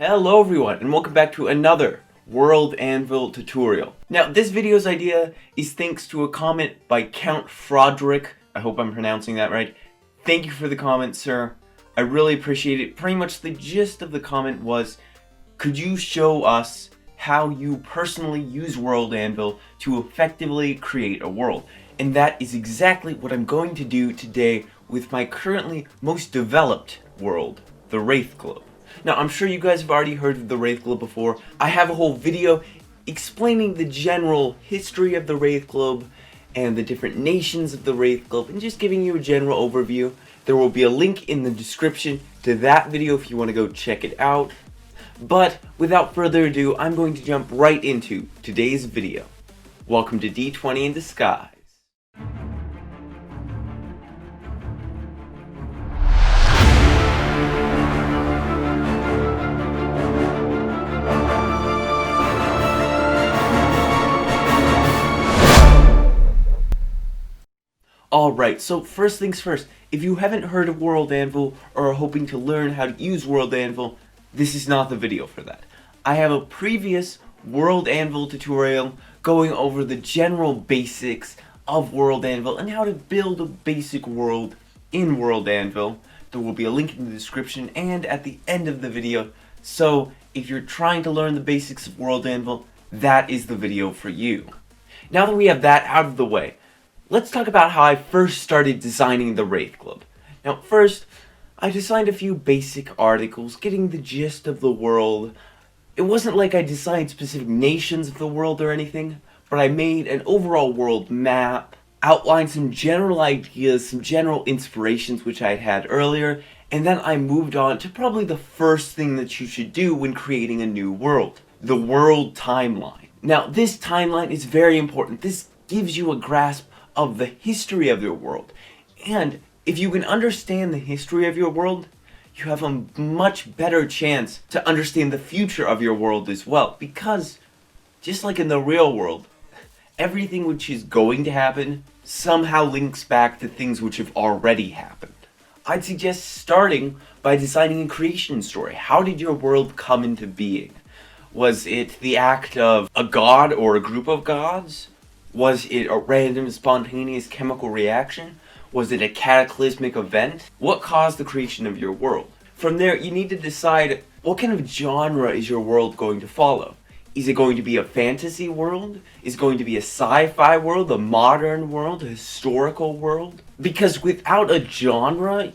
Hello everyone, and welcome back to another World Anvil tutorial. Now, this video's idea is thanks to a comment by Count Froderick. I hope I'm pronouncing that right. Thank you for the comment, sir. I really appreciate it. Pretty much the gist of the comment was, could you show us how you personally use World Anvil to effectively create a world? And that is exactly what I'm going to do today with my currently most developed world, the Wraith Globe. Now, I'm sure you guys have already heard of the Wraith Globe before. I have a whole video explaining the general history of the Wraith Globe and the different nations of the Wraith Globe and just giving you a general overview. There will be a link in the description to that video if you want to go check it out. But without further ado, I'm going to jump right into today's video. Welcome to D20 in Disguise. Alright, so first things first, if you haven't heard of World Anvil or are hoping to learn how to use World Anvil, this is not the video for that. I have a previous World Anvil tutorial going over the general basics of World Anvil and how to build a basic world in World Anvil. There will be a link in the description and at the end of the video, so if you're trying to learn the basics of World Anvil, that is the video for you. Now that we have that out of the way, let's talk about how I first started designing the Wraith Globe. Now first, I designed a few basic articles, getting the gist of the world. It wasn't like I designed specific nations of the world or anything, but I made an overall world map, outlined some general ideas, some general inspirations which I had earlier, and then I moved on to probably the first thing that you should do when creating a new world, the world timeline. Now this timeline is very important. This gives you a grasp of the history of your world, and if you can understand the history of your world, you have a much better chance to understand the future of your world as well, because just like in the real world, everything which is going to happen somehow links back to things which have already happened. I'd suggest starting by designing a creation story. How did your world come into being? Was it the act of a god or a group of gods? Was it a random, spontaneous chemical reaction? Was it a cataclysmic event? What caused the creation of your world? From there, you need to decide what kind of genre is your world going to follow. Is it going to be a fantasy world? Is it going to be a sci-fi world, a modern world, a historical world? Because without a genre,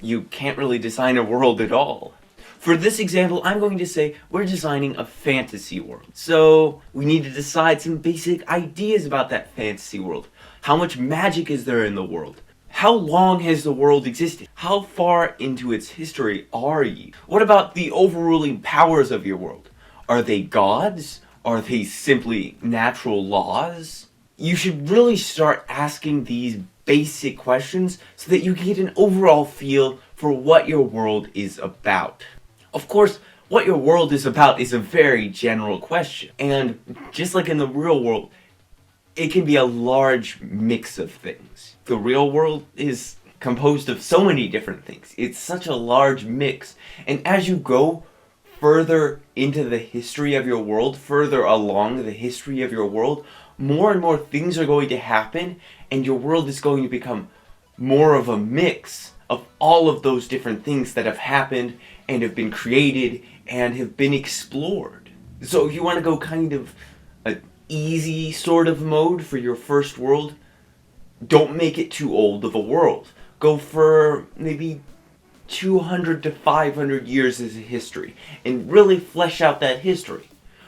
you can't really design a world at all. For this example, I'm going to say we're designing a fantasy world. So we need to decide some basic ideas about that fantasy world. How much magic is there in the world? How long has the world existed? How far into its history are you? What about the overruling powers of your world? Are they gods? Are they simply natural laws? You should really start asking these basic questions so that you can get an overall feel for what your world is about. Of course, what your world is about is a very general question, and just like in the real world, it can be a large mix of things. The real world is composed of so many different things. It's such a large mix, and as you go further into the history of your world, further along the history of your world, more and more things are going to happen, and your world is going to become more of a mix of all of those different things that have happened and have been created and have been explored. So if you want to go kind of an easy sort of mode for your first world, don't make it too old of a world. Go for maybe 200 to 500 years as a history and really flesh out that history.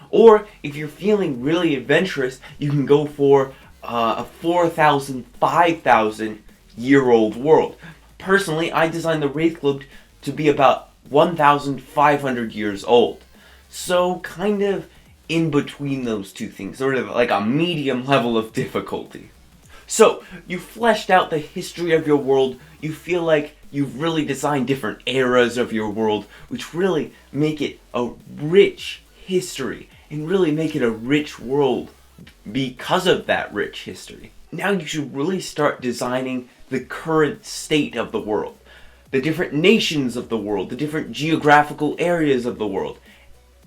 Or if you're feeling really adventurous, you can go for a 4,000, 5,000 year old world. Personally, I designed the Wraith Globe to be about 1,500 years old. So kind of in between those two things, sort of like a medium level of difficulty. So you fleshed out the history of your world, you feel like you've really designed different eras of your world, which really make it a rich history and really make it a rich world because of that rich history. Now you should really start designing the current state of the world. the different nations of the world, the different geographical areas of the world,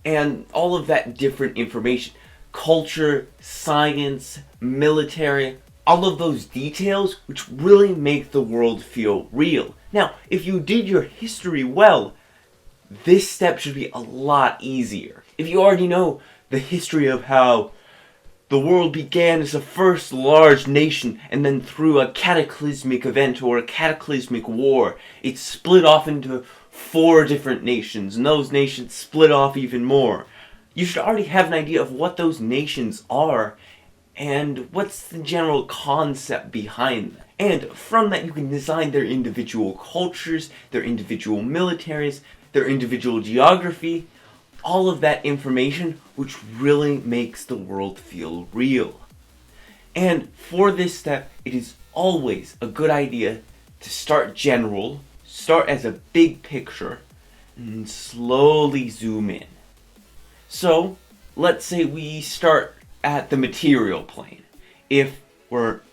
and all of that different information. Culture, science, military, all of those details which really make the world feel real. Now, if you did your history well, this step should be a lot easier. If you already know the history of how the world began as a first large nation, and then through a cataclysmic event or a cataclysmic war, it split off into 4 different nations, and those nations split off even more. You should already have an idea of what those nations are, and what's the general concept behind them. And from that you can design their individual cultures, their individual militaries, their individual geography, all of that information which really makes the world feel real. And for this step, it is always a good idea to start general, start as a big picture, and slowly zoom in. So, let's say we start at the material plane. If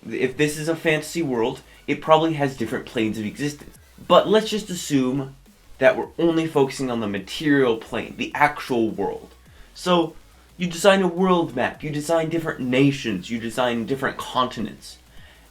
this is a fantasy world, it probably has different planes of existence. But let's just assume that we're only focusing on the material plane, the actual world. So, you design a world map, you design different nations, you design different continents.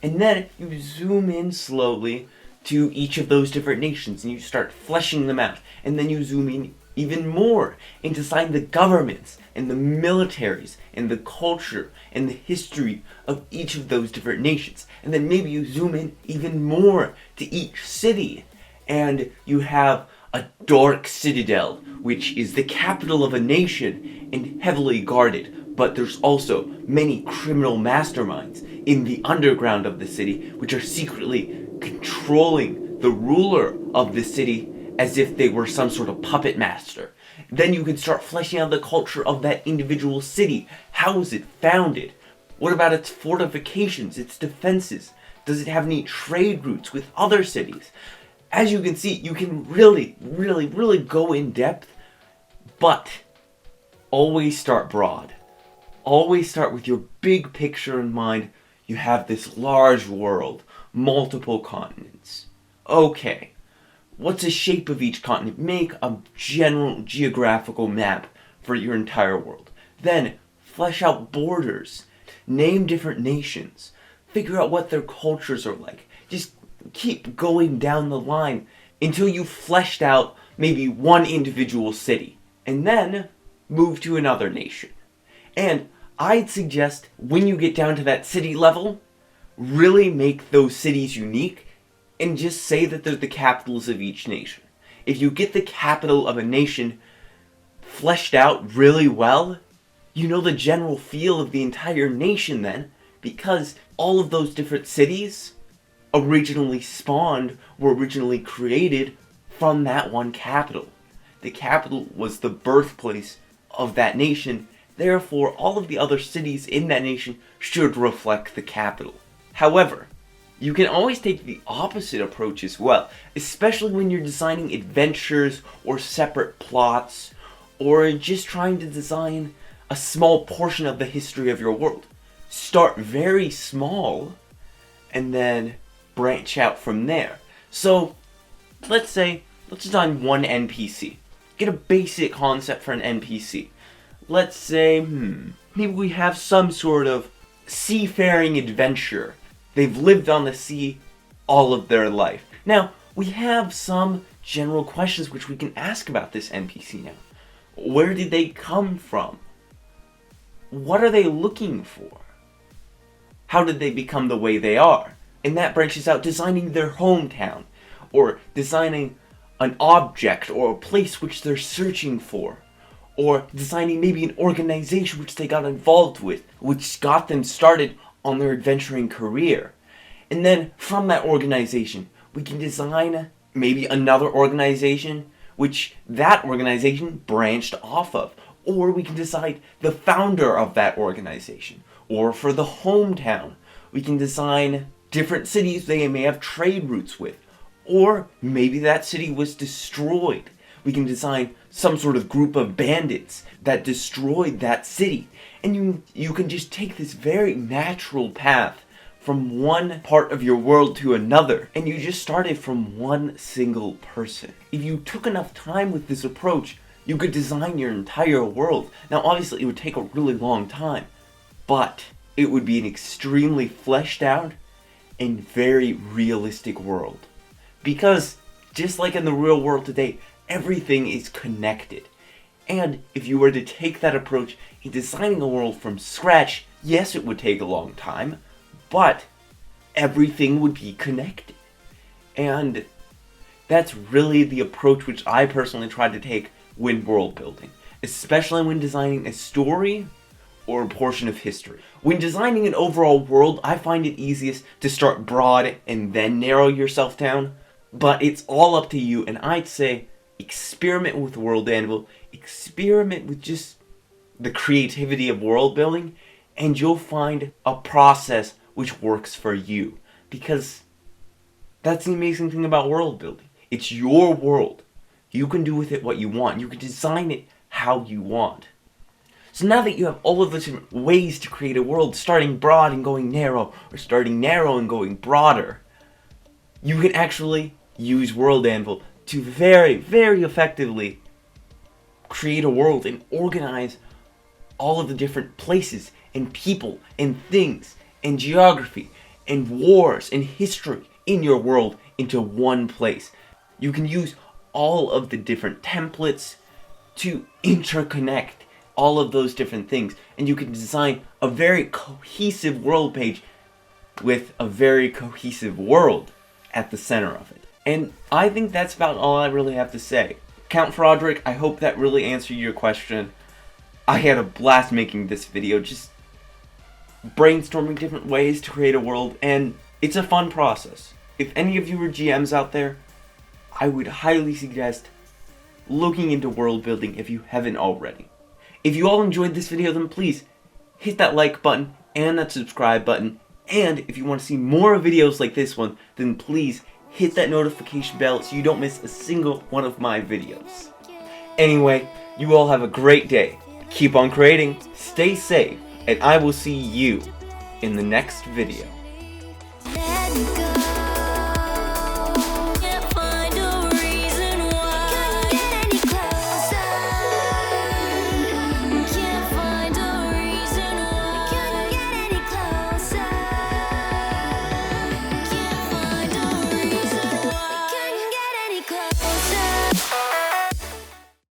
And then you zoom in slowly to each of those different nations and you start fleshing them out. And then you zoom in even more and design the governments and the militaries and the culture and the history of each of those different nations. And then maybe you zoom in even more to each city and you have a dark citadel, which is the capital of a nation and heavily guarded, but there's also many criminal masterminds in the underground of the city which are secretly controlling the ruler of the city as if they were some sort of puppet master. Then you can start fleshing out the culture of that individual city. How was it founded? What about its fortifications, its defenses? Does it have any trade routes with other cities? As you can see, you can really go in depth, but always start broad. Always start with your big picture in mind. You have this large world, multiple continents. Okay, what's the shape of each continent? Make a general geographical map for your entire world. Then, flesh out borders. Name different nations. Figure out what their cultures are like. Just keep going down the line until you've fleshed out maybe one individual city. And then, move to another nation. And I'd suggest when you get down to that city level, really make those cities unique and just say that they're the capitals of each nation. If you get the capital of a nation fleshed out really well, you know the general feel of the entire nation then, because all of those different cities originally spawned, were originally created from that one capital. The capital was the birthplace of that nation, therefore all of the other cities in that nation should reflect the capital. However, you can always take the opposite approach as well, especially when you're designing adventures or separate plots, or just trying to design a small portion of the history of your world. Start very small, and then branch out from there. So, let's design one NPC. Get a basic concept for an NPC. Let's say, maybe we have some sort of seafaring adventure. They've lived on the sea all of their life. Now, we have some general questions which we can ask about this NPC now. Where did they come from? What are they looking for? How did they become the way they are? And that branches out designing their hometown, or designing an object or a place which they're searching for, or designing maybe an organization which they got involved with, which got them started on their adventuring career. And then from that organization, we can design maybe another organization which that organization branched off of. Or we can decide the founder of that organization. Or for the hometown, we can design different cities they may have trade routes with. Or maybe that city was destroyed. We can design some sort of group of bandits that destroyed that city. And you can just take this very natural path from one part of your world to another, and you just started from one single person. If you took enough time with this approach, you could design your entire world. Now obviously it would take a really long time, but it would be an extremely fleshed out and very realistic world. Because just like in the real world today, everything is connected. And if you were to take that approach in designing a world from scratch, yes, it would take a long time, but everything would be connected. And that's really the approach which I personally try to take when world building, especially when designing a story or a portion of history. When designing an overall world, I find it easiest to start broad and then narrow yourself down, but it's all up to you, and I'd say experiment with World Anvil, experiment with just the creativity of world building, and you'll find a process which works for you. Because that's the amazing thing about world building. It's your world. You can do with it what you want. You can design it how you want. So now that you have all of the different ways to create a world, starting broad and going narrow, or starting narrow and going broader, you can actually use World Anvil to very, very effectively create a world and organize all of the different places and people and things and geography and wars and history in your world into one place. You can use all of the different templates to interconnect all of those different things, and you can design a very cohesive world page with a very cohesive world at the center of it. And I think that's about all I really have to say. Count Froderick, I hope that really answered your question. I had a blast making this video, just brainstorming different ways to create a world, and it's a fun process. If any of you are GMs out there, I would highly suggest looking into world building if you haven't already. If you all enjoyed this video, then please hit that like button and that subscribe button, and if you want to see more videos like this one, then please hit that notification bell so you don't miss a single one of my videos. Anyway, you all have a great day. Keep on creating, stay safe, and I will see you in the next video.